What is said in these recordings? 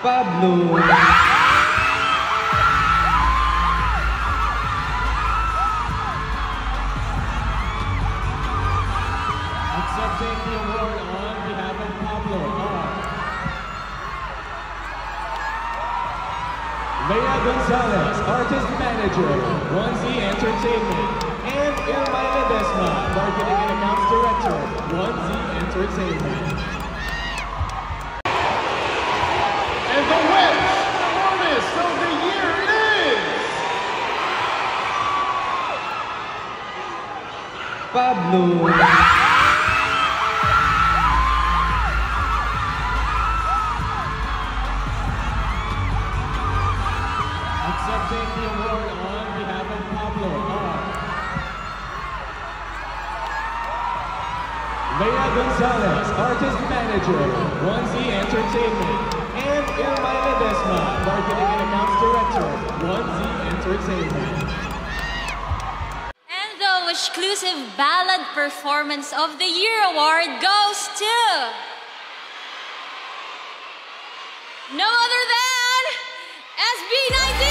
Pablo. Accepting the award on behalf of Pablo are Lea Gonzalez, Artist Manager, 1Z Entertainment, and Irma Ledesma, Marketing and Accounts Director, 1Z Entertainment. And the Wish Artist of the Year is Pablo. Accepting the award on behalf of Pablo are Lea Gonzalez, Artist Manager, 1Z Entertainment, and Irma Ledesma, Marketing and Accounts Director, 1Z Entertainment. And the exclusive Ballad Performance of the Year award goes to no other than SB19!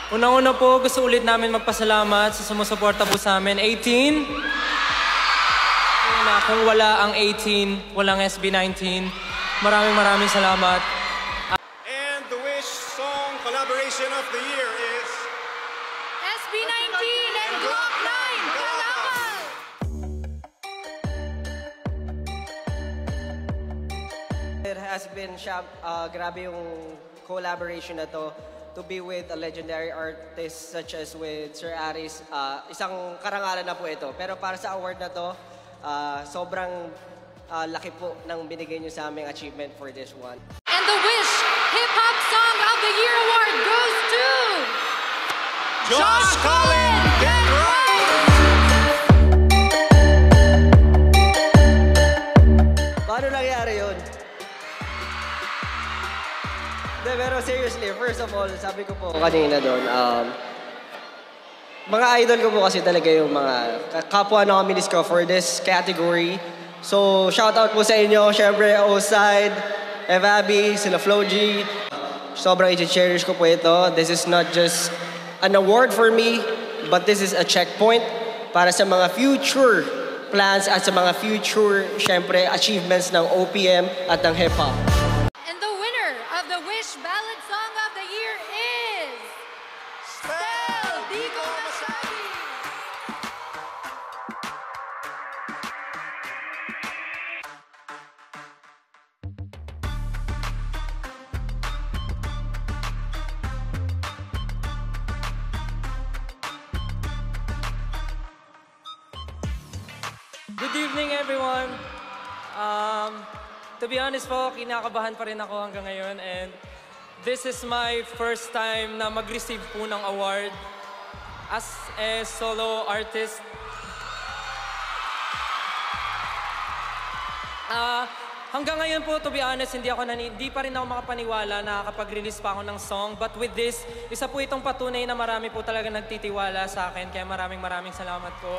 Unang-una po, gusto ulit namin magpasalamat sa sumusuporta po sa amin. 18. Kung wala ang 18, walang SB19. Maraming salamat. And the Wish Song Collaboration of the Year is SB19 and Glock 9! Kalaban! It has been grabe yung collaboration na to be with a legendary artist such as with Sir Aris. Isang karangalan na po ito. Pero para sa award na to, sobrang laki po ng binigay nyo sa aming achievement for this one. And the Wish Hip Hop Song of the Year award goes to Josh Collin, Get Right! Paano nangyari yun? Pero seriously, first of all, sabi ko po kanina doon, mga idol ko po kasi talaga yung mga kapwa nominees ko for this category. So, shoutout po sa inyo. Siyempre, O-Side, Evabi, sila Flo G. Sobrang i-cherish ko po ito. This is not just an award for me, but this is a checkpoint para sa mga future plans at sa mga future, siyempre, achievements ng OPM at ng hip-hop. And the winner of the Wish Ballad Song of the Year is Stel Dico Masagi. Good evening, everyone. To be honest po, kinakabahan pa rin ako hanggang ngayon, and this is my first time na mag-receive po ng award as a solo artist. Hanggang ngayon po, to be honest, hindi pa rin ako makapaniwala na kapag-release pa ako ng song. But with this, isa po itong patunay na marami po talaga nagtitiwala sa akin. Kaya maraming salamat po.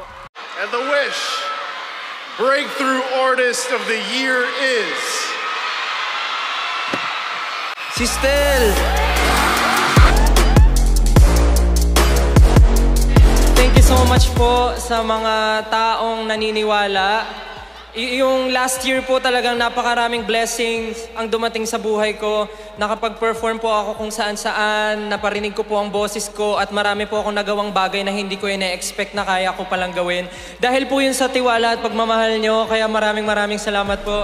And the Wish Breakthrough Artist of the Year is Si Stel! Thank you so much po sa mga taong naniniwala. Yung last year po talagang napakaraming blessings ang dumating sa buhay ko. Nakapag-perform po ako kung saan-saan, naparinig ko po ang boses ko at marami po akong nagawang bagay na hindi ko ina-expect na kaya ko palang gawin. Dahil po yun sa tiwala at pagmamahal nyo, kaya maraming salamat po.